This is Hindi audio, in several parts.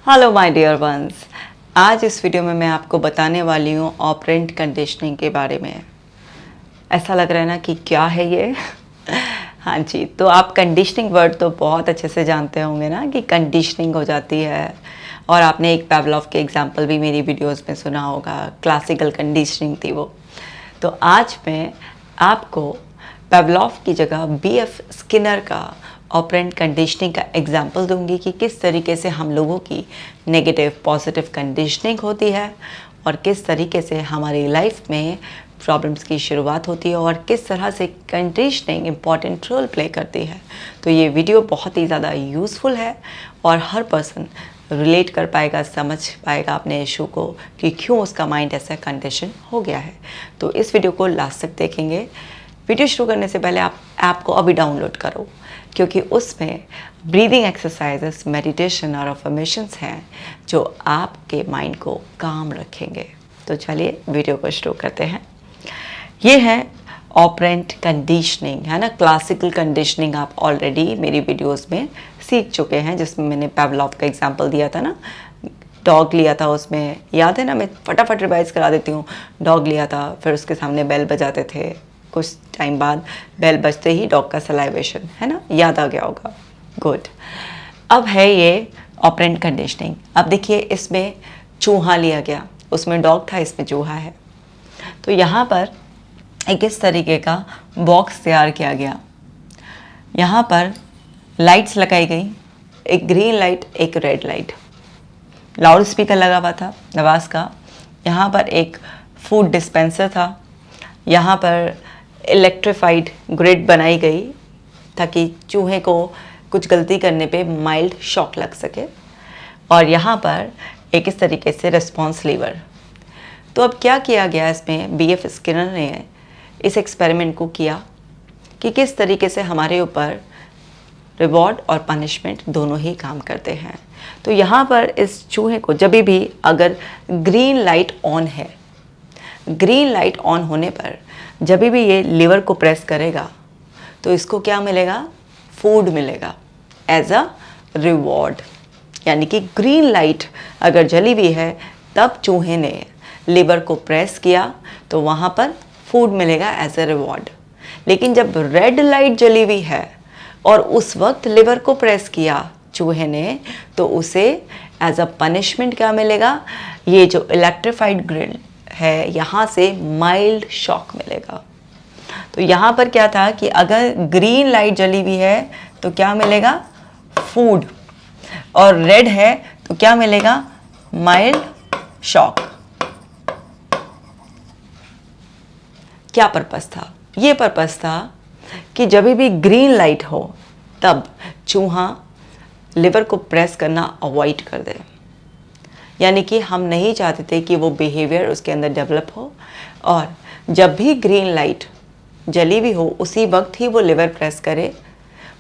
Hello my dear ones. आज इस वीडियो में मैं आपको बताने वाली हूँ ऑपरेंट कंडीशनिंग के बारे में। ऐसा लग रहा है ना कि क्या है ये हाँ जी, तो आप कंडीशनिंग वर्ड तो बहुत अच्छे से जानते होंगे ना कि कंडीशनिंग हो जाती है। और आपने एक पावलोव के एग्जाम्पल भी मेरी वीडियोस में सुना होगा, क्लासिकल कंडीशनिंग थी वो। तो आज मैं आपको पावलोव की जगह बीएफ स्किनर का ऑपरेंट कंडीशनिंग का एग्जाम्पल दूंगी कि किस तरीके से हम लोगों की नेगेटिव पॉजिटिव कंडीशनिंग होती है और किस तरीके से हमारी लाइफ में प्रॉब्लम्स की शुरुआत होती है और किस तरह से कंडीशनिंग इम्पॉर्टेंट रोल प्ले करती है। तो ये वीडियो बहुत ही ज़्यादा यूज़फुल है और हर पर्सन रिलेट कर पाएगा, समझ पाएगा अपने इशू को कि क्यों उसका माइंड ऐसा कंडीशन हो गया है। तो इस वीडियो को लास्ट तक देखेंगे। वीडियो शुरू करने से पहले आप ऐप को अभी डाउनलोड करो, क्योंकि उसमें ब्रीदिंग एक्सरसाइजेस, मेडिटेशन और अफर्मेशंस हैं जो आपके माइंड को काम रखेंगे। तो चलिए वीडियो को शुरू करते हैं। ये है ऑपरेंट कंडीशनिंग, है ना। क्लासिकल कंडीशनिंग आप ऑलरेडी मेरी वीडियोस में सीख चुके हैं, जिसमें मैंने पावलोव का एग्जांपल दिया था ना, डॉग लिया था। उसमें याद है ना, मैं फटाफट रिवाइज करा देती हूँ। डॉग लिया था, फिर उसके सामने बेल बजाते थे, कुछ टाइम बाद बेल बजते ही डॉग का सलाइवेशन, है ना, याद आ गया होगा। गुड। अब है ये ऑपरेंट कंडीशनिंग। अब देखिए, इसमें चूहा लिया गया, उसमें डॉग था, इसमें चूहा है। तो यहाँ पर एक इस तरीके का बॉक्स तैयार किया गया। यहाँ पर लाइट्स लगाई गई, एक ग्रीन लाइट, एक रेड लाइट। लाउड स्पीकर लगा हुआ था आवाज़ का। यहाँ पर एक फूड डिस्पेंसर था। यहाँ पर इलेक्ट्रीफाइड ग्रिड बनाई गई ताकि चूहे को कुछ गलती करने पे माइल्ड शॉक लग सके। और यहाँ पर एक इस तरीके से रिस्पॉन्स लीवर। तो अब क्या किया गया, इसमें बीएफ स्किनर ने इस एक्सपेरिमेंट को किया कि किस तरीके से हमारे ऊपर रिवॉर्ड और पनिशमेंट दोनों ही काम करते हैं। तो यहाँ पर इस चूहे को जब भी अगर ग्रीन लाइट ऑन है, ग्रीन लाइट ऑन होने पर जब भी ये लीवर को प्रेस करेगा तो इसको क्या मिलेगा, फूड मिलेगा एज अ रिवॉर्ड। यानी कि ग्रीन लाइट अगर जली हुई है तब चूहे ने लीवर को प्रेस किया तो वहाँ पर फूड मिलेगा एज अ रिवॉर्ड। लेकिन जब रेड लाइट जली हुई है और उस वक्त लिवर को प्रेस किया चूहे ने तो उसे एज अ पनिशमेंट क्या मिलेगा, ये जो इलेक्ट्रीफाइड ग्रिल है यहाँ से माइल्ड शॉक मिलेगा। तो यहाँ पर क्या था कि अगर ग्रीन लाइट जली हुई है तो क्या मिलेगा, फूड, और रेड है तो क्या मिलेगा, माइल्ड शॉक। क्या पर्पस था, ये पर्पस था कि जब भी ग्रीन लाइट हो तब चूहा लिवर को प्रेस करना अवॉइड कर दे। यानी कि हम नहीं चाहते थे कि वो बिहेवियर उसके अंदर डेवलप हो, और जब भी ग्रीन लाइट जली हुई हो उसी वक्त ही वो लिवर प्रेस करे,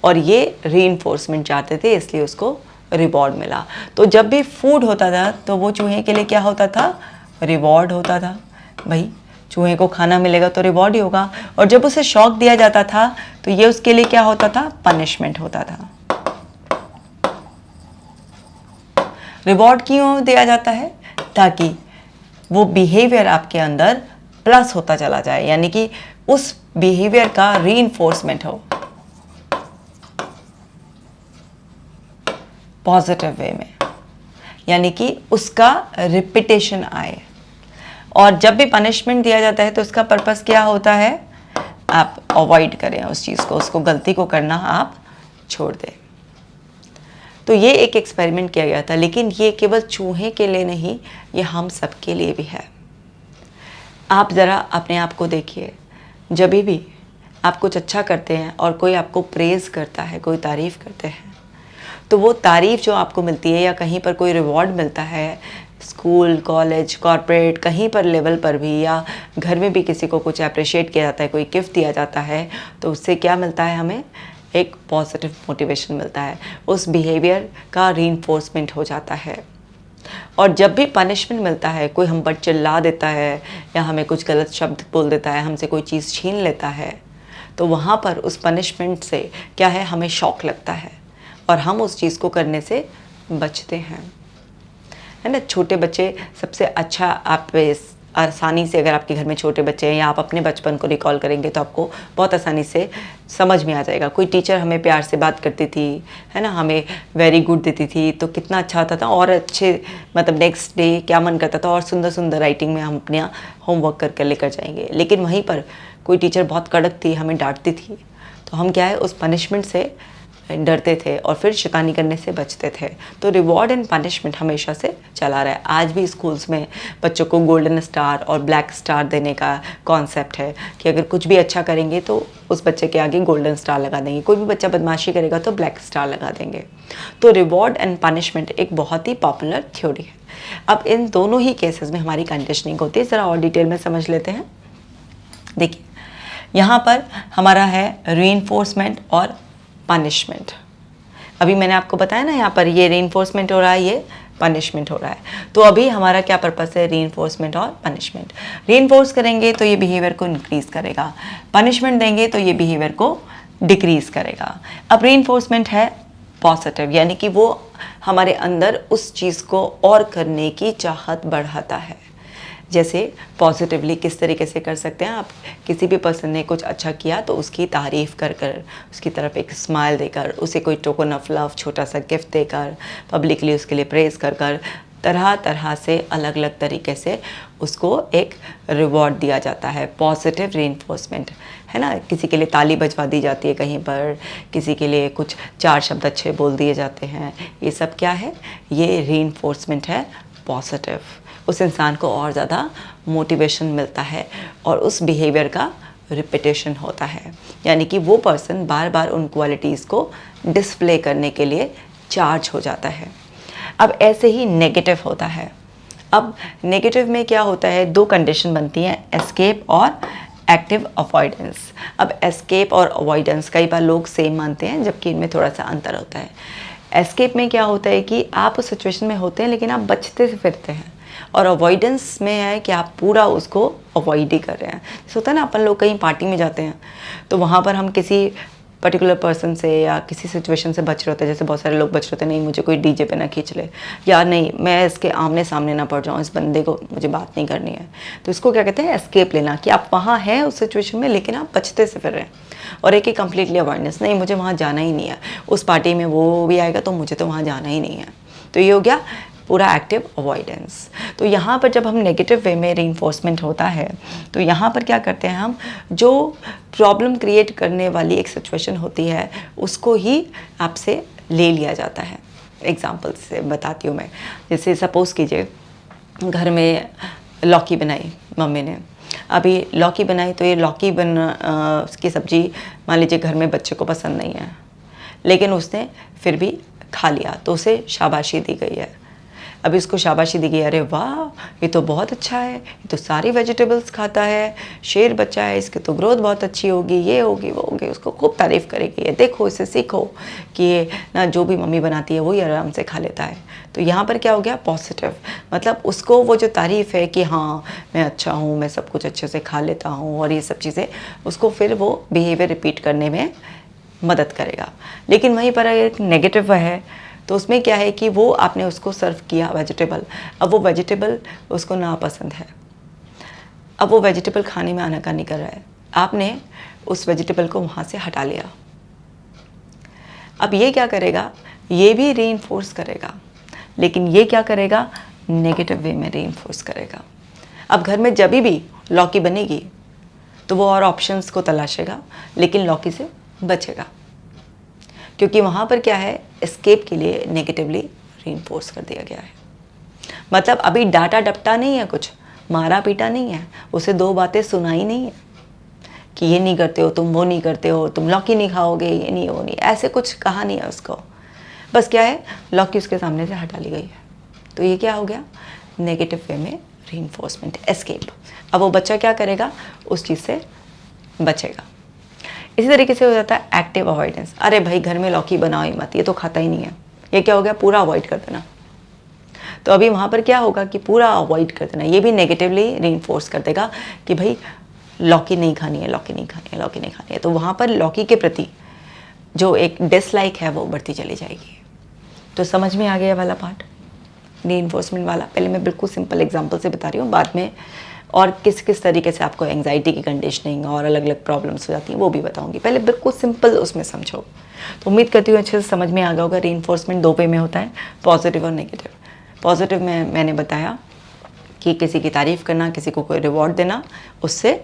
और ये रीइंफोर्समेंट चाहते थे, इसलिए उसको रिवॉर्ड मिला। तो जब भी फूड होता था तो वो चूहे के लिए क्या होता था, रिवॉर्ड होता था। भाई चूहे को खाना मिलेगा तो रिवॉर्ड ही होगा। और जब उसे शॉक दिया जाता था तो ये उसके लिए क्या होता था, पनिशमेंट होता था। रिवॉर्ड क्यों दिया जाता है, ताकि वो बिहेवियर आपके अंदर प्लस होता चला जाए, यानी कि उस बिहेवियर का रीइंफोर्समेंट हो पॉजिटिव वे में, यानी कि उसका रिपीटेशन आए। और जब भी पनिशमेंट दिया जाता है तो उसका पर्पस क्या होता है, आप अवॉइड करें उस चीज़ को, उसको गलती को करना आप छोड़ दें। तो ये एक एक्सपेरिमेंट किया गया था, लेकिन ये केवल चूहे के लिए नहीं, ये हम सब के लिए भी है। आप ज़रा अपने आप को देखिए, जब भी आप कुछ अच्छा करते हैं और कोई आपको प्रेज़ करता है, कोई तारीफ़ करते हैं, तो वो तारीफ़ जो आपको मिलती है या कहीं पर कोई रिवॉर्ड मिलता है, स्कूल, कॉलेज, कॉर्पोरेट, कहीं पर लेवल पर भी, या घर में भी किसी को कुछ अप्रिशिएट किया जाता है, कोई गिफ्ट दिया जाता है, तो उससे क्या मिलता है, हमें एक पॉजिटिव मोटिवेशन मिलता है, उस बिहेवियर का रीइंफोर्समेंट हो जाता है। और जब भी पनिशमेंट मिलता है, कोई हम पर चिल्ला देता है या हमें कुछ गलत शब्द बोल देता है, हमसे कोई चीज़ छीन लेता है, तो वहाँ पर उस पनिशमेंट से क्या है, हमें शॉक लगता है और हम उस चीज़ को करने से बचते हैं। है ना। छोटे बच्चे सबसे अच्छा, आप आसानी से, अगर आपके घर में छोटे बच्चे हैं या आप अपने बचपन को रिकॉल करेंगे तो आपको बहुत आसानी से समझ में आ जाएगा। कोई टीचर हमें प्यार से बात करती थी, है ना, हमें वेरी गुड देती थी तो कितना अच्छा होता था, और अच्छे मतलब नेक्स्ट डे क्या मन करता था, और सुंदर सुंदर राइटिंग में हम अपना होमवर्क करके लेकर जाएंगे। लेकिन वहीं पर कोई टीचर बहुत कड़क थी, हमें डांटती थी, तो हम क्या है उस पनिशमेंट से डरते थे और फिर शैतानी करने से बचते थे। तो रिवॉर्ड एंड पनिशमेंट हमेशा से चला रहा है। आज भी स्कूल्स में बच्चों को गोल्डन स्टार और ब्लैक स्टार देने का कॉन्सेप्ट है कि अगर कुछ भी अच्छा करेंगे तो उस बच्चे के आगे गोल्डन स्टार लगा देंगे, कोई भी बच्चा बदमाशी करेगा तो ब्लैक स्टार लगा देंगे। तो रिवॉर्ड एंड पनिशमेंट एक बहुत ही पॉपुलर थ्योरी है। अब इन दोनों ही केसेस में हमारी कंडीशनिंग होती है। ज़रा और डिटेल में समझ लेते हैं। देखिए, यहाँ पर हमारा है रीइंफोर्समेंट और पनिशमेंट। अभी मैंने आपको बताया ना, यहाँ पर ये रीइंफोर्समेंट हो रहा है, ये पनिशमेंट हो रहा है। तो अभी हमारा क्या पर्पस है, रीइंफोर्समेंट और पनिशमेंट। रीइंफोर्स करेंगे तो ये बिहेवियर को इंक्रीज करेगा, पनिशमेंट देंगे तो ये बिहेवियर को डिक्रीज करेगा। अब रीइंफोर्समेंट है पॉजिटिव, यानी कि वो हमारे अंदर उस चीज़ को और करने की चाहत बढ़ाता है। जैसे पॉजिटिवली किस तरीके से कर सकते हैं आप, किसी भी पर्सन ने कुछ अच्छा किया तो उसकी तारीफ़ कर कर, उसकी तरफ एक स्माइल देकर, उसे कोई टोकन ऑफ लव, छोटा सा गिफ्ट देकर, पब्लिकली उसके लिए प्रेज़ कर कर, तरह तरह से अलग अलग तरीके से उसको एक रिवॉर्ड दिया जाता है। पॉजिटिव रीइंफोर्समेंट, है ना। किसी के लिए ताली बजवा दी जाती है कहीं पर, किसी के लिए कुछ 4 शब्द अच्छे बोल दिए जाते हैं। ये सब क्या है, ये रीइंफोर्समेंट है पॉजिटिव। उस इंसान को और ज़्यादा मोटिवेशन मिलता है और उस बिहेवियर का रिपीटेशन होता है, यानी कि वो पर्सन बार बार उन क्वालिटीज़ को डिस्प्ले करने के लिए चार्ज हो जाता है। अब ऐसे ही नेगेटिव होता है। अब नेगेटिव में क्या होता है, 2 कंडीशन बनती हैं, एस्केप और एक्टिव अवॉइडेंस। अब एस्केप और अवॉइडेंस कई बार लोग सेम मानते हैं, जबकि इनमें थोड़ा सा अंतर होता है। एस्केप में क्या होता है कि आप उस सिचुएशन में होते हैं लेकिन आप बचते फिरते हैं, और अवॉइडेंस में है कि आप पूरा उसको अवॉइड ही कर रहे हैं। जैसे होता है ना, अपन लोग कहीं पार्टी में जाते हैं तो वहाँ पर हम किसी पर्टिकुलर पर्सन से या किसी सिचुएशन से बच रहे होते हैं। जैसे बहुत सारे लोग बच रहे होते हैं, नहीं मुझे कोई डीजे पे ना खींच ले, या नहीं मैं इसके आमने सामने ना पड़ जाऊँ, इस बंदे को मुझे बात नहीं करनी है। तो इसको क्या कहते हैं, एस्केप लेना, कि आप वहाँ हैं उस सिचुएशन में लेकिन आप बचते से फिर रहे हैं। और एक ही कंप्लीटली अवॉइडेंस, नहीं मुझे वहाँ जाना ही नहीं है, उस पार्टी में वो भी आएगा तो मुझे तो वहाँ जाना ही नहीं है। तो ये हो गया पूरा एक्टिव अवॉइडेंस। तो यहाँ पर जब हम नेगेटिव वे में रीइंफोर्समेंट होता है तो यहाँ पर क्या करते हैं हम, जो प्रॉब्लम क्रिएट करने वाली एक सिचुएशन होती है उसको ही आपसे ले लिया जाता है। एग्जाम्पल से बताती हूँ मैं। जैसे सपोज़ कीजिए घर में लौकी बनाई मम्मी ने, अभी लौकी बनाई तो ये लौकी की सब्ज़ी मान लीजिए घर में बच्चे को पसंद नहीं है, लेकिन उसने फिर भी खा लिया तो उसे शाबाशी दी गई है। अभी उसको शाबाशी दी गई, अरे वाह ये तो बहुत अच्छा है, ये तो सारी वेजिटेबल्स खाता है, शेर बच्चा है, इसकी तो ग्रोथ बहुत अच्छी होगी, ये होगी वो होगी, उसको खूब तारीफ़ करेगी, ये देखो इसे सीखो कि ये ना जो भी मम्मी बनाती है वही आराम से खा लेता है। तो यहाँ पर क्या हो गया, पॉजिटिव, मतलब उसको वो जो तारीफ़ है कि हाँ मैं अच्छा हूँ, मैं सब कुछ अच्छे से खा लेता हूँ और ये सब चीज़ें, उसको फिर वो बिहेवियर रिपीट करने में मदद करेगा। लेकिन वहीं पर एक नेगेटिव है तो उसमें क्या है कि वो आपने उसको सर्व किया वेजिटेबल, अब वो वेजिटेबल उसको नापसंद है, अब वो वेजिटेबल खाने में आनाकानी कर रहा है, आपने उस वेजिटेबल को वहाँ से हटा लिया। अब ये क्या करेगा, ये भी रीइंफोर्स करेगा, लेकिन ये क्या करेगा, नेगेटिव वे में रीइंफोर्स करेगा। अब घर में जब भी लौकी बनेगी तो वो और ऑप्शंस को तलाशेगा लेकिन लौकी से बचेगा, क्योंकि वहाँ पर क्या है, एस्केप के लिए नेगेटिवली रीइंफोर्स कर दिया गया है। मतलब अभी डाटा डपटा नहीं है, कुछ मारा पीटा नहीं है, उसे 2 बातें सुनाई नहीं है कि ये नहीं करते हो तुम, वो नहीं करते हो तुम, लौकी नहीं खाओगे, ये नहीं वो नहीं, ऐसे कुछ कहा नहीं है उसको। बस क्या है, लौकी उसके सामने से हटा ली गई है। तो ये क्या हो गया, नेगेटिव वे में रीइंफोर्समेंट, एस्केप। अब वो बच्चा क्या करेगा, उस चीज़ से बचेगा। इसी तरीके से हो जाता है एक्टिव अवॉइडेंस, अरे भाई घर में लौकी बनाओ ही मत, ये तो खाता ही नहीं है, ये क्या हो गया, पूरा अवॉइड कर देना। तो अभी वहाँ पर क्या होगा कि पूरा अवॉइड कर देना, ये भी नेगेटिवली रीइंफोर्स कर देगा कि भाई लौकी नहीं खानी है, लौकी नहीं खानी है, लौकी नहीं खानी है। तो वहाँ पर लौकी के प्रति जो एक डिसलाइक है वो बढ़ती चली जाएगी। तो समझ में आ गया वाला पार्ट। रीइंफोर्समेंट वाला। पहले मैं बिल्कुल सिंपल एग्जांपल से बता रही हूँ, बाद में और किस किस तरीके से आपको एंग्जाइटी की कंडीशनिंग और अलग अलग प्रॉब्लम्स हो जाती हैं वो भी बताऊंगी। पहले बिल्कुल सिंपल उसमें समझो। तो उम्मीद करती हूँ अच्छे से समझ में आ गया होगा। रीइंफोर्समेंट 2 वे में होता है, पॉजिटिव और नेगेटिव। पॉजिटिव में मैंने बताया कि किसी की तारीफ़ करना, किसी को कोई रिवॉर्ड देना, उससे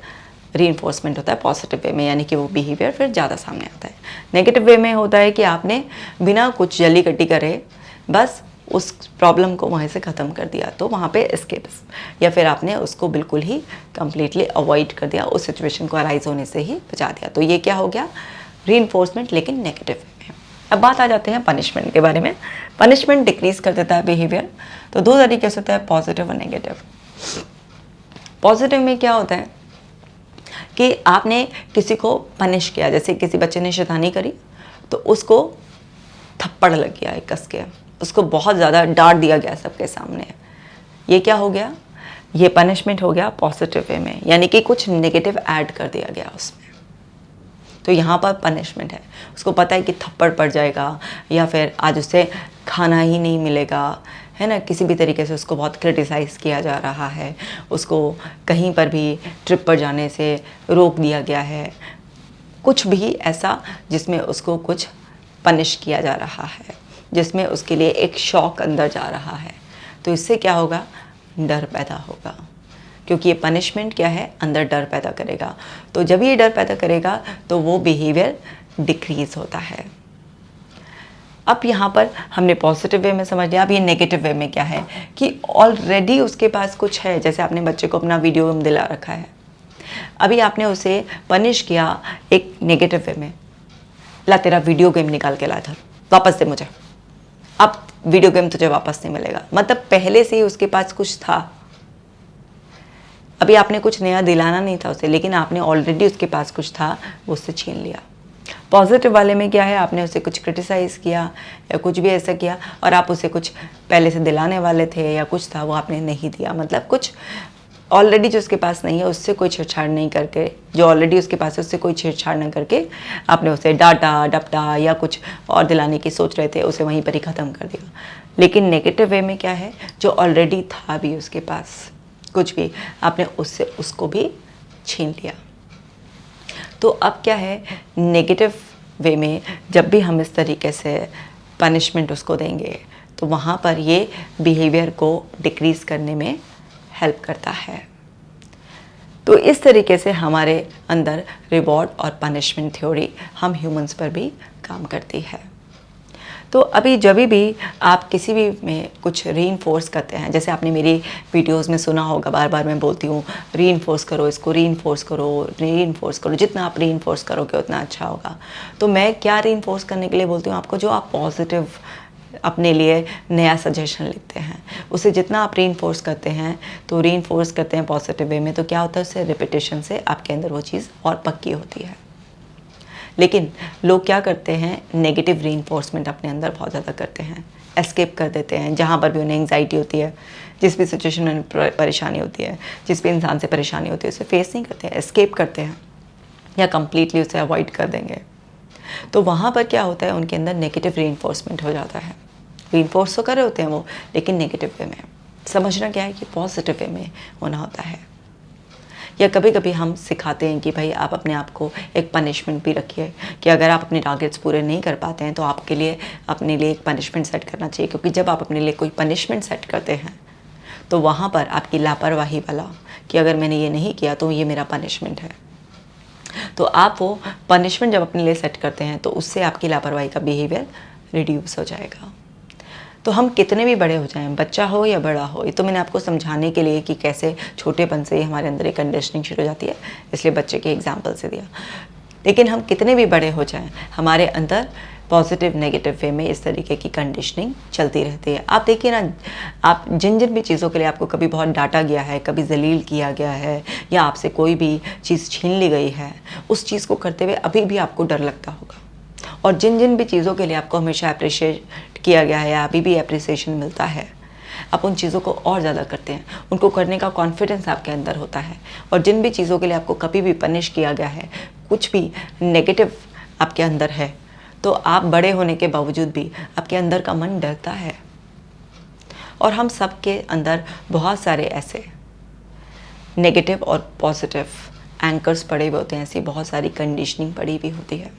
रीइंफोर्समेंट होता है पॉजिटिव वे में, यानी कि वो बिहेवियर फिर ज़्यादा सामने आता है। नेगेटिव वे में होता है कि आपने बिना कुछ जली कटी करे बस उस प्रॉब्लम को वहीं से ख़त्म कर दिया, तो वहाँ पे एस्केपिज्म, या फिर आपने उसको बिल्कुल ही कंप्लीटली अवॉइड कर दिया, उस सिचुएशन को अराइज होने से ही बचा दिया। तो ये क्या हो गया, रीइंफोर्समेंट, लेकिन नेगेटिव वे में। अब बात आ जाते हैं पनिशमेंट के बारे में। पनिशमेंट डिक्रीज कर देता है बिहेवियर। तो 2 तरीके से होता है, पॉजिटिव और नेगेटिव। पॉजिटिव में क्या होता है कि आपने किसी को पनिश किया, जैसे किसी बच्चे ने शैतानी करी तो उसको थप्पड़ लग गया, एक कस के उसको बहुत ज़्यादा डांट दिया गया सबके सामने। ये क्या हो गया, ये पनिशमेंट हो गया पॉजिटिव वे में, यानी कि कुछ नेगेटिव ऐड कर दिया गया उसमें। तो यहाँ पर पनिशमेंट है, उसको पता है कि थप्पड़ पड़ जाएगा या फिर आज उसे खाना ही नहीं मिलेगा, है ना, किसी भी तरीके से उसको बहुत क्रिटिसाइज़ किया जा रहा है, उसको कहीं पर भी ट्रिप पर जाने से रोक दिया गया है, कुछ भी ऐसा जिसमें उसको कुछ पनिश किया जा रहा है, जिसमें उसके लिए एक शॉक अंदर जा रहा है। तो इससे क्या होगा, डर पैदा होगा, क्योंकि ये पनिशमेंट क्या है, अंदर डर पैदा करेगा। तो जब ये डर पैदा करेगा तो वो बिहेवियर डिक्रीज होता है। अब यहाँ पर हमने पॉजिटिव वे में समझ लिया। अब ये नेगेटिव वे में क्या है कि ऑलरेडी उसके पास कुछ है, जैसे आपने बच्चे को अपना वीडियो गेम दिला रखा है, अभी आपने उसे पनिश किया एक नेगेटिव वे में, ला तेरा वीडियो गेम निकाल के ला, वापस दे मुझे, अब वीडियो गेम तुझे वापस नहीं मिलेगा। मतलब पहले से ही उसके पास कुछ था, अभी आपने कुछ नया दिलाना नहीं था उसे, लेकिन आपने ऑलरेडी उसके पास कुछ था, वो उससे छीन लिया। पॉजिटिव वाले में क्या है, आपने उसे कुछ क्रिटिसाइज़ किया या कुछ भी ऐसा किया और आप उसे कुछ पहले से दिलाने वाले थे या कुछ था, वो आपने नहीं दिया। मतलब कुछ ऑलरेडी जो उसके पास नहीं है उससे कोई छेड़छाड़ नहीं करके, जो ऑलरेडी उसके पास है उससे कोई छेड़छाड़ ना करके आपने उसे डांटा डपटा या कुछ और दिलाने की सोच रहे थे, उसे वहीं पर ही ख़त्म कर दिया। लेकिन नेगेटिव वे में क्या है, जो ऑलरेडी था भी उसके पास कुछ भी, आपने उससे उसको भी छीन लिया। तो अब क्या है, नेगेटिव वे में जब भी हम इस तरीके से पनिशमेंट उसको देंगे तो वहाँ पर ये बिहेवियर को डिक्रीज़ करने में हेल्प करता है। तो इस तरीके से हमारे अंदर रिवॉर्ड और पनिशमेंट थ्योरी हम ह्यूमंस पर भी काम करती है। तो अभी जब भी आप किसी भी में कुछ रीइंफोर्स करते हैं, जैसे आपने मेरी वीडियोस में सुना होगा, बार बार मैं बोलती हूँ रीइंफोर्स करो, इसको रीइंफोर्स करो, जितना आप रीइंफोर्स करोगे उतना अच्छा होगा। तो मैं क्या रीइंफोर्स करने के लिए बोलती हूँ आपको, जो आप पॉजिटिव अपने लिए नया सजेशन लिखते हैं, उसे जितना आप रीइंफोर्स करते हैं, तो रीइंफोर्स करते हैं पॉजिटिव वे में, तो क्या होता है, उससे रिपीटेशन से आपके अंदर वो चीज़ और पक्की होती है। लेकिन लोग क्या करते हैं, नेगेटिव रीइंफोर्समेंट अपने अंदर बहुत ज़्यादा करते हैं, एस्केप कर देते हैं। जहाँ पर भी उन्हें एंग्जाइटी होती है, जिस भी सिचुएशन में परेशानी होती है, जिस भी इंसान से परेशानी होती है, उसे फेस नहीं करते हैं, एस्केप करते हैं या कंप्लीटली उसे अवॉइड कर देंगे। तो वहाँ पर क्या होता है, उनके अंदर नेगेटिव रीइंफोर्समेंट हो जाता है। रीइंफोर्स तो कर रहे होते हैं वो, लेकिन नेगेटिव वे में। समझना क्या है कि पॉजिटिव वे में होना होता है। या कभी कभी हम सिखाते हैं कि भाई आप अपने आप को एक पनिशमेंट भी रखिए, कि अगर आप अपने टारगेट्स पूरे नहीं कर पाते हैं तो आपके लिए अपने लिए एक पनिशमेंट सेट करना चाहिए, क्योंकि जब आप अपने लिए कोई पनिशमेंट सेट करते हैं तो वहाँ पर आपकी लापरवाही वाला कि अगर मैंने ये नहीं किया तो ये मेरा पनिशमेंट है, तो आप वो पनिशमेंट जब अपने लिए सेट करते हैं तो उससे आपकी लापरवाही का बिहेवियर रिड्यूस हो जाएगा। तो हम कितने भी बड़े हो जाएं, बच्चा हो या बड़ा हो, ये तो मैंने आपको समझाने के लिए कि कैसे छोटेपन से ही हमारे अंदर एक कंडीशनिंग शुरू हो जाती है, इसलिए बच्चे के एग्जाम्पल से दिया। लेकिन हम कितने भी बड़े हो जाएं, हमारे अंदर पॉजिटिव नेगेटिव वे में इस तरीके की कंडीशनिंग चलती रहती है। आप देखिए ना, आप जिन जिन भी चीज़ों के लिए आपको कभी बहुत डांटा गया है, कभी जलील किया गया है, या आपसे कोई भी चीज़ छीन ली गई है, उस चीज़ को करते हुए अभी भी आपको डर लगता होगा। और जिन जिन भी चीज़ों के लिए आपको हमेशा अप्रिशिएट किया गया है या अभी भी अप्रिसिएशन मिलता है, आप उन चीज़ों को और ज़्यादा करते हैं, उनको करने का कॉन्फिडेंस आपके अंदर होता है। और जिन भी चीज़ों के लिए आपको कभी भी पनिश किया गया है, कुछ भी नेगेटिव आपके अंदर है, तो आप बड़े होने के बावजूद भी आपके अंदर का मन डरता है। और हम सब के अंदर बहुत सारे ऐसे नेगेटिव और पॉजिटिव एंकर्स पड़े हुए होते हैं, ऐसी बहुत सारी कंडीशनिंग पड़ी हुई होती है।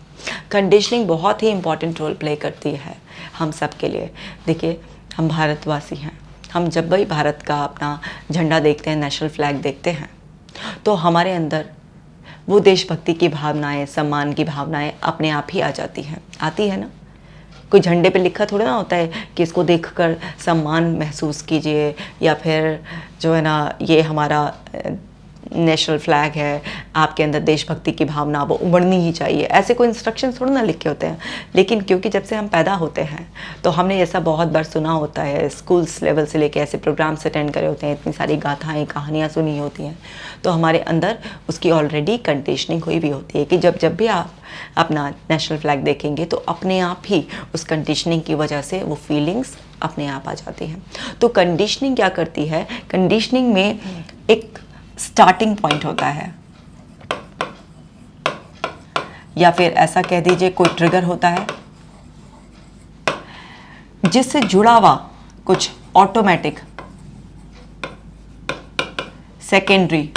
कंडीशनिंग बहुत ही इंपॉर्टेंट रोल प्ले करती है हम सब के लिए। देखिए, हम भारतवासी हैं, हम जब भी भारत का अपना झंडा देखते हैं, नेशनल फ्लैग देखते हैं, तो हमारे अंदर वो देशभक्ति की भावनाएं, सम्मान की भावनाएं अपने आप ही आ जाती हैं, आती है ना। कोई झंडे पे लिखा थोड़ा ना होता है कि इसको देखकर सम्मान महसूस कीजिए, या फिर जो है ना ये हमारा नेशनल फ्लैग है, आपके अंदर देशभक्ति की भावना वो उमड़नी ही चाहिए, ऐसे कोई इंस्ट्रक्शन थोड़ा ना लिखे होते हैं। लेकिन क्योंकि जब से हम पैदा होते हैं तो हमने ऐसा बहुत बार सुना होता है, स्कूल्स लेवल से लेके ऐसे प्रोग्राम्स अटेंड करे होते हैं, इतनी सारी गाथाएं कहानियाँ सुनी होती हैं, तो हमारे अंदर उसकी ऑलरेडी कंडीशनिंग हुई भी होती है कि जब भी आप अपना नेशनल फ्लैग देखेंगे तो अपने आप ही उस कंडीशनिंग की वजह से वो फीलिंग्स अपने आप आ जाती हैं। तो कंडीशनिंग क्या करती है, कंडीशनिंग में एक स्टार्टिंग पॉइंट होता है, या फिर ऐसा कह दीजिए कोई ट्रिगर होता है जिससे जुड़ा हुआ कुछ ऑटोमेटिक सेकेंडरी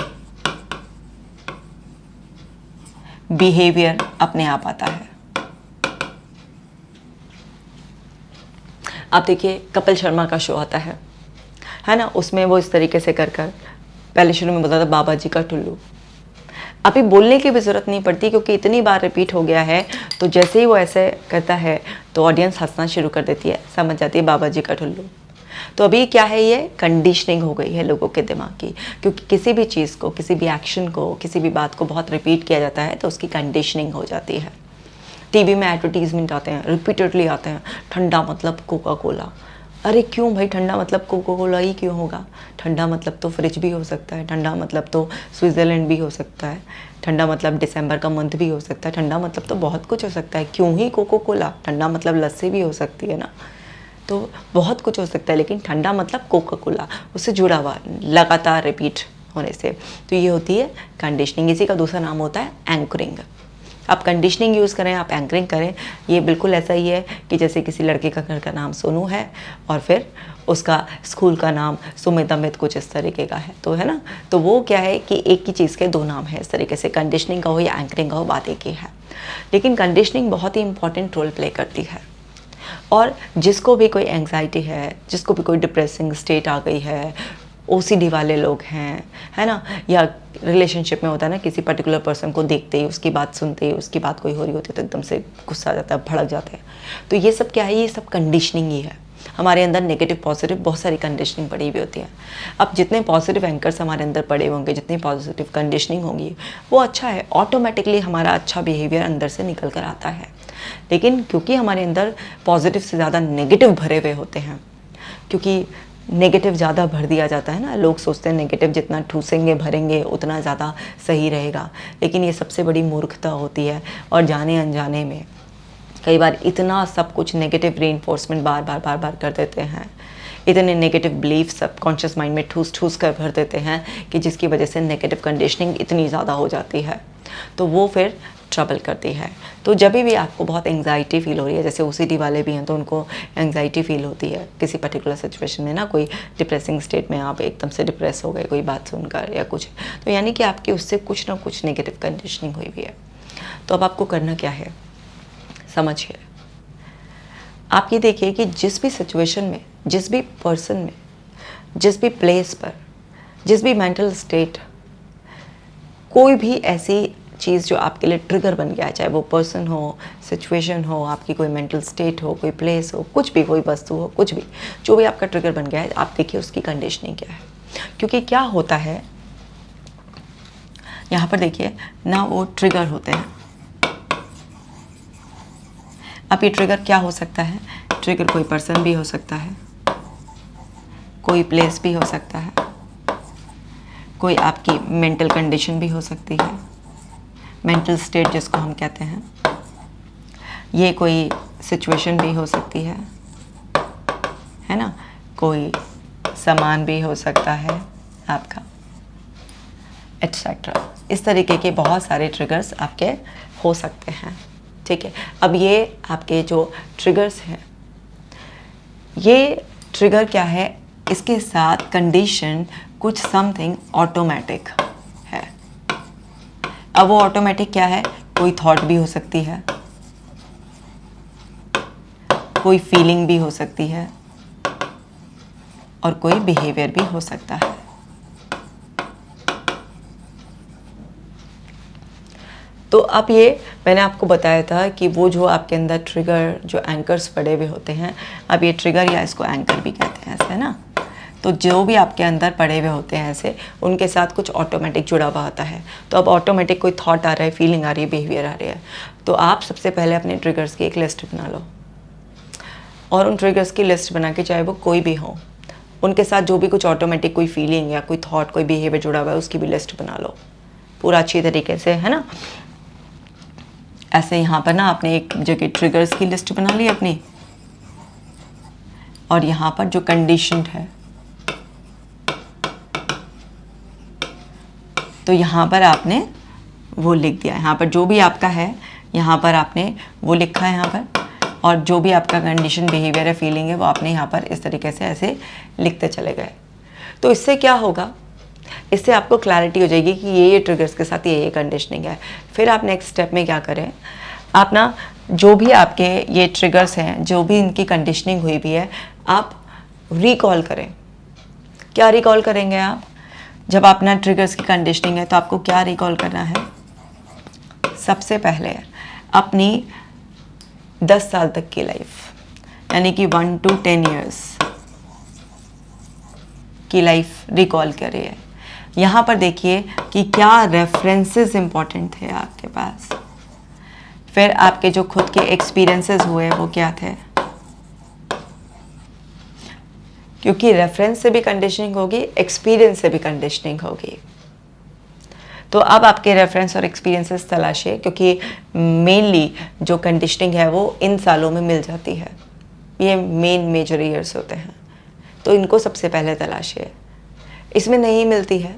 बिहेवियर अपने आप आता है। आप देखिए, कपिल शर्मा का शो आता है ना, उसमें वो इस तरीके से कर पहले शुरू में बोलता था बाबा जी का टुल्लू। अभी बोलने की भी ज़रूरत नहीं पड़ती क्योंकि इतनी बार रिपीट हो गया है, तो जैसे ही वो ऐसे करता है तो ऑडियंस हंसना शुरू कर देती है, समझ जाती है बाबा जी का टुल्लू। तो अभी क्या है, ये कंडीशनिंग हो गई है लोगों के दिमाग की, क्योंकि किसी भी चीज़ को, किसी भी एक्शन को, किसी भी बात को बहुत रिपीट किया जाता है तो उसकी कंडीशनिंग हो जाती है। टीवी में एडवर्टीजमेंट आते हैं, रिपीटेडली आते हैं, ठंडा मतलब कोका कोला। अरे क्यों भाई, ठंडा मतलब कोका कोला ही क्यों होगा? ठंडा मतलब तो फ्रिज भी हो सकता है, ठंडा मतलब तो स्विट्ज़रलैंड भी हो सकता है, ठंडा मतलब दिसंबर का मंथ भी हो सकता है, ठंडा मतलब तो बहुत कुछ हो सकता है। क्यों ही कोका कोला? ठंडा मतलब लस्सी भी हो सकती है ना, तो बहुत कुछ हो सकता है, लेकिन ठंडा मतलब कोका कोला, उससे जुड़ा हुआ लगातार रिपीट होने से, तो ये होती है कंडीशनिंग। इसी का दूसरा नाम होता है एंकरिंग। आप कंडीशनिंग यूज़ करें, आप एंकरिंग करें, ये बिल्कुल ऐसा ही है कि जैसे किसी लड़के का घर का नाम सोनू है और फिर उसका स्कूल का नाम सुमित अमित कुछ इस तरीके का है, तो है ना, तो वो क्या है कि एक ही चीज़ के दो नाम है। इस तरीके से कंडीशनिंग का हो या एंकरिंग का हो, बात एक ही है। लेकिन कंडीशनिंग बहुत ही इंपॉर्टेंट रोल प्ले करती है, और जिसको भी कोई एंग्जाइटी है, जिसको भी कोई डिप्रेसिंग स्टेट आ गई है, ओसीडी वाले लोग हैं, है ना, या रिलेशनशिप में होता है ना, किसी पर्टिकुलर पर्सन को देखते ही, उसकी बात सुनते ही, उसकी बात कोई हो रही होती है तो एकदम से गुस्सा आ जाता है, भड़क जाते हैं, तो ये सब क्या है, ये सब कंडीशनिंग ही है। हमारे अंदर नेगेटिव पॉजिटिव बहुत सारी कंडीशनिंग पड़ी हुई होती है। अब जितने पॉजिटिव एंकर्स हमारे अंदर पड़े होंगे, जितनी पॉजिटिव कंडीशनिंग होगी, वो अच्छा है, ऑटोमेटिकली हमारा अच्छा बिहेवियर अंदर से निकल कर आता है। लेकिन क्योंकि हमारे अंदर पॉजिटिव से ज़्यादा नेगेटिव भरे हुए होते हैं, क्योंकि नेगेटिव ज़्यादा भर दिया जाता है ना, लोग सोचते हैं नेगेटिव जितना ठूसेंगे भरेंगे उतना ज़्यादा सही रहेगा, लेकिन ये सबसे बड़ी मूर्खता होती है। और जाने अनजाने में कई बार इतना सब कुछ नेगेटिव रीइंफोर्समेंट बार बार कर देते हैं, इतने नेगेटिव बिलीफ सबकॉन्शियस माइंड में ठूस कर भर देते हैं कि जिसकी वजह से नेगेटिव कंडीशनिंग इतनी ज़्यादा हो जाती है, तो वो फिर ट्रबल करती है। तो जब भी आपको बहुत एंग्जाइटी फील हो रही है, जैसे ओसीडी वाले भी हैं तो उनको एंग्जाइटी फील होती है किसी पर्टिकुलर सिचुएशन में ना, कोई डिप्रेसिंग स्टेट में आप एकदम से डिप्रेस हो गए कोई बात सुनकर या कुछ, तो यानी कि आपकी उससे कुछ ना कुछ नेगेटिव कंडीशनिंग हुई हुई है। तो अब आपको करना क्या है, समझिए। आप ये देखिए कि जिस भी सिचुएशन में, जिस भी पर्सन में, जिस भी प्लेस पर, जिस भी मेंटल स्टेट, कोई भी ऐसी चीज़ जो आपके लिए ट्रिगर बन गया है, चाहे वो पर्सन हो, सिचुएशन हो, आपकी कोई मेंटल स्टेट हो, कोई प्लेस हो, कुछ भी, कोई वस्तु हो, कुछ भी, जो भी आपका ट्रिगर बन गया है, आप देखिए उसकी कंडीशनिंग क्या है। क्योंकि क्या होता है यहाँ पर, देखिए ना, वो ट्रिगर होते हैं। अब ये ट्रिगर क्या हो सकता है, ट्रिगर कोई पर्सन भी हो सकता है, कोई प्लेस भी हो सकता है, कोई आपकी मेंटल कंडीशन भी हो सकती है, मेंटल स्टेट जिसको हम कहते हैं, ये कोई सिचुएशन भी हो सकती है ना, कोई सामान भी हो सकता है आपका, एटसेट्रा। इस तरीके के बहुत सारे ट्रिगर्स आपके हो सकते हैं, ठीक है। अब ये आपके जो ट्रिगर्स हैं, ये ट्रिगर क्या है, इसके साथ कंडीशन कुछ समथिंग ऑटोमेटिक है। अब वो ऑटोमेटिक क्या है? कोई थॉट भी हो सकती है, कोई फीलिंग भी हो सकती है, और कोई बिहेवियर भी हो सकता है। तो अब ये मैंने आपको बताया था कि वो जो आपके अंदर ट्रिगर, जो एंकर्स पड़े हुए होते हैं, अब ये ट्रिगर या इसको एंकर भी कहते हैं, ऐसे है ना। तो जो भी आपके अंदर पड़े हुए होते हैं ऐसे, उनके साथ कुछ ऑटोमेटिक जुड़ा हुआ होता है। तो अब ऑटोमेटिक कोई थॉट आ रहा है, फीलिंग आ रही है, बिहेवियर आ रही है, तो आप सबसे पहले अपने ट्रिगर्स की एक लिस्ट बना लो, और उन ट्रिगर्स की लिस्ट बना के, चाहे वो कोई भी हो, उनके साथ जो भी कुछ ऑटोमेटिक कोई फीलिंग या कोई थॉट, कोई बिहेवियर जुड़ा हुआ है, उसकी भी लिस्ट बना लो पूरा अच्छी तरीके से, है ना। ऐसे यहाँ पर ना आपने एक जगह ट्रिगर्स की लिस्ट बना ली अपनी, और यहाँ पर जो कंडीशनड है, तो यहाँ पर आपने वो लिख दिया। यहाँ पर जो भी आपका है, यहाँ पर आपने वो लिखा है यहाँ पर, और जो भी आपका कंडीशन, बिहेवियर है, फीलिंग है, वो आपने यहाँ पर इस तरीके से ऐसे लिखते चले गए। तो इससे क्या होगा? इससे आपको क्लैरिटी हो जाएगी कि ये ट्रिगर्स के साथ ये कंडीशनिंग है। फिर आप नेक्स्ट स्टेप में क्या करें, आप ना जो भी आपके ये ट्रिगर्स हैं, जो भी इनकी कंडीशनिंग हुई भी है, आप रिकॉल करें। क्या रिकॉल करेंगे आप? जब अपना ट्रिगर्स की कंडीशनिंग है तो आपको क्या रिकॉल करना है? सबसे पहले अपनी 10 साल तक की लाइफ, यानी कि 1 to 10 years की लाइफ रिकॉल करिए। यहाँ पर देखिए कि क्या रेफरेंसेस इंपॉर्टेंट थे आपके पास, फिर आपके जो खुद के एक्सपीरियंसेस हुए वो क्या थे, क्योंकि रेफरेंस से भी कंडीशनिंग होगी, एक्सपीरियंस से भी कंडीशनिंग होगी। तो अब आपके रेफरेंस और एक्सपीरियंसेस तलाशिए, क्योंकि मेनली जो कंडीशनिंग है वो इन सालों में मिल जाती है, ये मेन मेजर ईयर्स होते हैं, तो इनको सबसे पहले तलाशिए। इसमें नहीं मिलती है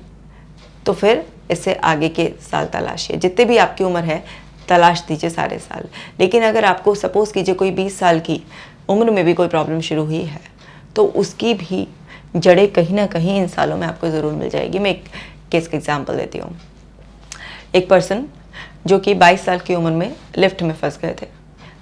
तो फिर इससे आगे के साल तलाशिए, जितने भी आपकी उम्र है तलाश दीजिए सारे साल। लेकिन अगर आपको सपोज़ कीजिए कोई 20 साल की उम्र में भी कोई प्रॉब्लम शुरू हुई है, तो उसकी भी जड़ें कहीं ना कहीं इन सालों में आपको ज़रूर मिल जाएगी। मैं एक केस का एग्जांपल देती हूँ। एक पर्सन जो कि 22 साल की उम्र में लिफ्ट में फंस गए थे।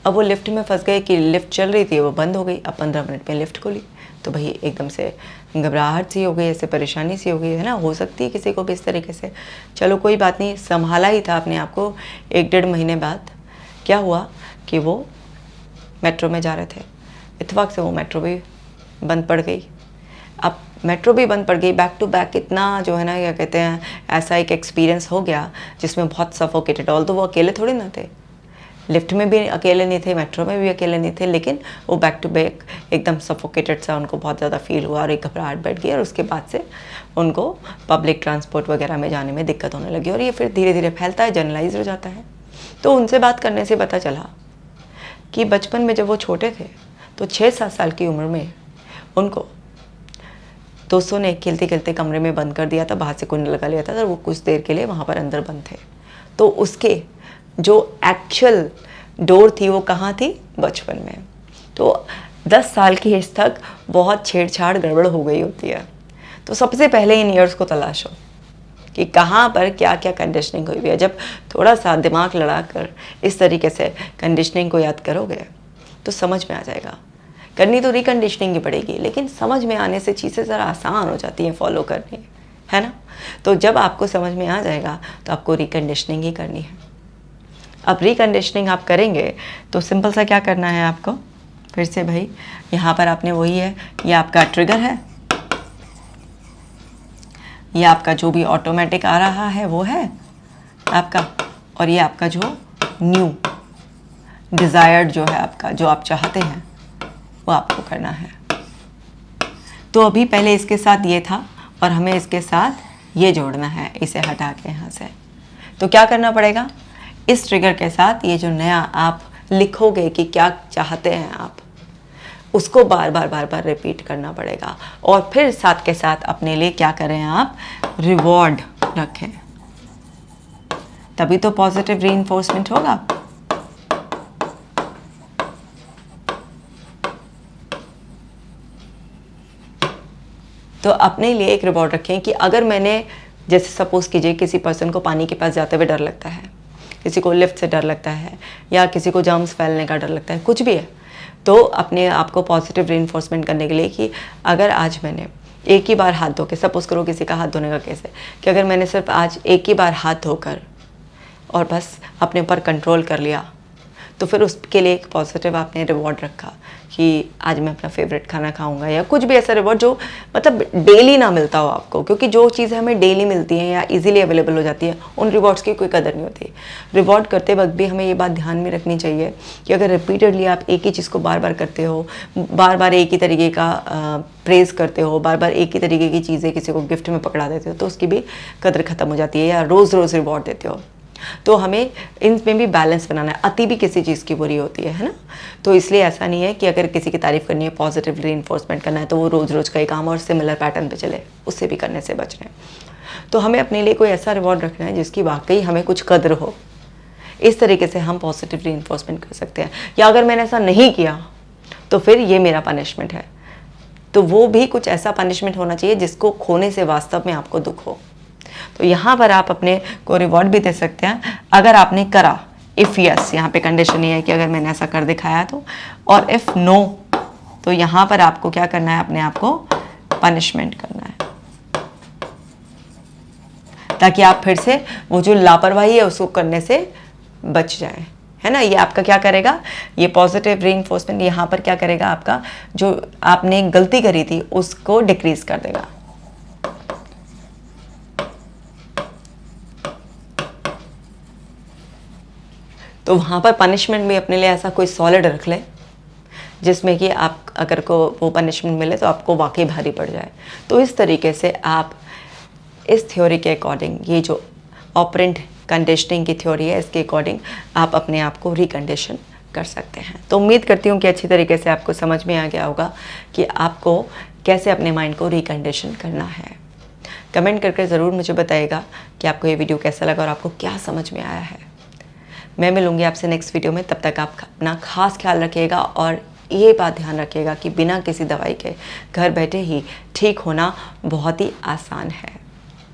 अब वो लिफ्ट में फंस गए कि लिफ्ट चल रही थी, वो बंद हो गई। अब 15 मिनट में लिफ्ट खुली, तो भाई एकदम से घबराहट सी हो गई, ऐसे परेशानी सी हो गई, है ना। हो सकती है किसी को भी इस तरीके से। चलो कोई बात नहीं, संभाला ही था अपने आप को। 1-1.5 महीने बाद क्या हुआ कि वो मेट्रो में जा रहे थे, इत्तेफाक से वो मेट्रो भी बंद पड़ गई। अब मेट्रो भी बंद पड़ गई, बैक टू बैक इतना जो है ना, क्या कहते हैं, ऐसा एक एक्सपीरियंस हो गया जिसमें बहुत सफोकेटेड। ऑल तो वो अकेले थोड़ी ना थे, लिफ्ट में भी अकेले नहीं थे, मेट्रो में भी अकेले नहीं थे, लेकिन वो बैक टू बैक एकदम सफोकेटेड सा उनको बहुत ज़्यादा फील हुआ और एक घबराहट बैठ गई, और उसके बाद से उनको पब्लिक ट्रांसपोर्ट वगैरह में जाने में दिक्कत होने लगी, और ये फिर धीरे धीरे फैलता है, जनरलाइज हो जाता है। तो उनसे बात करने से पता चला कि बचपन में जब वो छोटे थे तो 6-7 साल की उम्र में उनको दोस्तों ने खेलते खेलते कमरे में बंद कर दिया था, बाहर से कुंडी लगा लिया था, तो वो कुछ देर के लिए वहाँ पर अंदर बंद थे। तो उसके जो एक्चुअल डोर थी वो कहाँ थी? बचपन में। तो 10 साल की एज तक बहुत छेड़छाड़ गड़बड़ हो गई होती है। तो सबसे पहले इन ईयर्स को तलाशो कि कहाँ पर क्या क्या कंडीशनिंग हुई हुई है। जब थोड़ा सा दिमाग लड़ा कर इस तरीके से कंडीशनिंग को याद करोगे तो समझ में आ जाएगा। करनी तो रिकंडीशनिंग ही पड़ेगी, लेकिन समझ में आने से चीज़ें ज़रा आसान हो जाती हैं फॉलो करनी, है ना। तो जब आपको समझ में आ जाएगा तो आपको रिकंडीशनिंग ही करनी है। अब रिकंडीशनिंग आप करेंगे तो सिंपल सा क्या करना है आपको, फिर से भाई यहाँ पर आपने वही है, ये आपका ट्रिगर है, ये आपका जो भी ऑटोमेटिक आ रहा है वो है आपका, और ये आपका जो न्यू डिज़ायर्ड जो है आपका, जो आप चाहते हैं वो आपको करना है। तो अभी पहले इसके साथ ये था और हमें इसके साथ ये जोड़ना है, इसे हटा के यहाँ से। तो क्या करना पड़ेगा, इस ट्रिगर के साथ ये जो नया आप लिखोगे कि क्या चाहते हैं आप, उसको बार बार रिपीट करना पड़ेगा। और फिर साथ के साथ अपने लिए क्या करें आप, रिवॉर्ड रखें, तभी तो पॉजिटिव रीइंफोर्समेंट होगा। तो अपने लिए एक रिवॉर्ड रखें कि अगर मैंने, जैसे सपोज़ कीजिए किसी पर्सन को पानी के पास जाते हुए डर लगता है, किसी को लिफ्ट से डर लगता है, या किसी को जर्म्स फैलने का डर लगता है, कुछ भी है, तो अपने आप को पॉजिटिव रीइंफोर्समेंट करने के लिए कि अगर आज मैंने एक ही बार हाथ धो के, सपोज़ करो किसी का हाथ धोने का केस है, कि अगर मैंने सिर्फ आज एक ही बार हाथ धोकर और बस अपने ऊपर कंट्रोल कर लिया, तो फिर उसके लिए एक पॉजिटिव आपने रिवॉर्ड रखा कि आज मैं अपना फेवरेट खाना खाऊंगा, या कुछ भी ऐसा रिवॉर्ड जो मतलब डेली ना मिलता हो आपको, क्योंकि जो चीज़ें हमें डेली मिलती हैं या इजीली अवेलेबल हो जाती है, उन रिवॉर्ड्स की कोई कदर नहीं होती। रिवॉर्ड करते वक्त भी हमें ये बात ध्यान में रखनी चाहिए कि अगर रिपीटेडली आप एक ही चीज़ को बार बार करते हो, बार बार एक ही तरीके का प्रेज़ करते हो, बार बार एक ही तरीके की चीज़ें किसी को गिफ्ट में पकड़ा देते हो, तो उसकी भी कदर ख़त्म हो जाती है, या रोज़ रोज़ रिवॉर्ड देते हो। तो हमें इनमें भी बैलेंस बनाना है, अति भी किसी चीज़ की बुरी होती है ना। तो इसलिए ऐसा नहीं है कि अगर किसी की तारीफ़ करनी है, पॉजिटिव रीइंफोर्समेंट करना है, तो वो रोज़ रोज़ का ही काम और सिमिलर पैटर्न पे चले, उससे भी करने से बच रहे हैं। तो हमें अपने लिए कोई ऐसा रिवॉर्ड रखना है जिसकी वाकई हमें कुछ कदर हो। इस तरीके से हम पॉजिटिव रीइंफोर्समेंट कर सकते हैं। या अगर मैंने ऐसा नहीं किया तो फिर ये मेरा पनिशमेंट है, तो वो भी कुछ ऐसा पनिशमेंट होना चाहिए जिसको खोने से वास्तव में आपको दुख हो। तो यहाँ पर आप अपने को रिवॉर्ड भी दे सकते हैं अगर आपने करा, इफ़ यस, यहाँ पे कंडीशन ये है कि अगर मैंने ऐसा कर दिखाया तो, और इफ़ नो, तो यहाँ पर आपको क्या करना है, अपने आप को पनिशमेंट करना है, ताकि आप फिर से वो जो लापरवाही है उसको करने से बच जाए, है ना। ये आपका क्या करेगा, ये पॉजिटिव रीइंफोर्समेंट यहाँ पर क्या करेगा, आपका जो आपने गलती करी थी उसको डिक्रीज कर देगा। तो वहाँ पर पनिशमेंट भी अपने लिए ऐसा कोई सॉलिड रख ले जिसमें कि आप अगर को वो पनिशमेंट मिले तो आपको वाकई भारी पड़ जाए। तो इस तरीके से आप इस थ्योरी के अकॉर्डिंग, ये जो ऑपरेंट कंडीशनिंग की थ्योरी है, इसके अकॉर्डिंग आप अपने आप को रिकंडीशन कर सकते हैं। तो उम्मीद करती हूँ कि अच्छी तरीके से आपको समझ में आ गया होगा कि आपको कैसे अपने माइंड को रिकंडीशन करना है। कमेंट करके ज़रूर मुझे बताइएगा कि आपको ये वीडियो कैसा लगा और आपको क्या समझ में आया है। मैं मिलूँगी आपसे नेक्स्ट वीडियो में, तब तक आप अपना खास ख्याल रखिएगा और ये बात ध्यान रखिएगा कि बिना किसी दवाई के घर बैठे ही ठीक होना बहुत ही आसान है।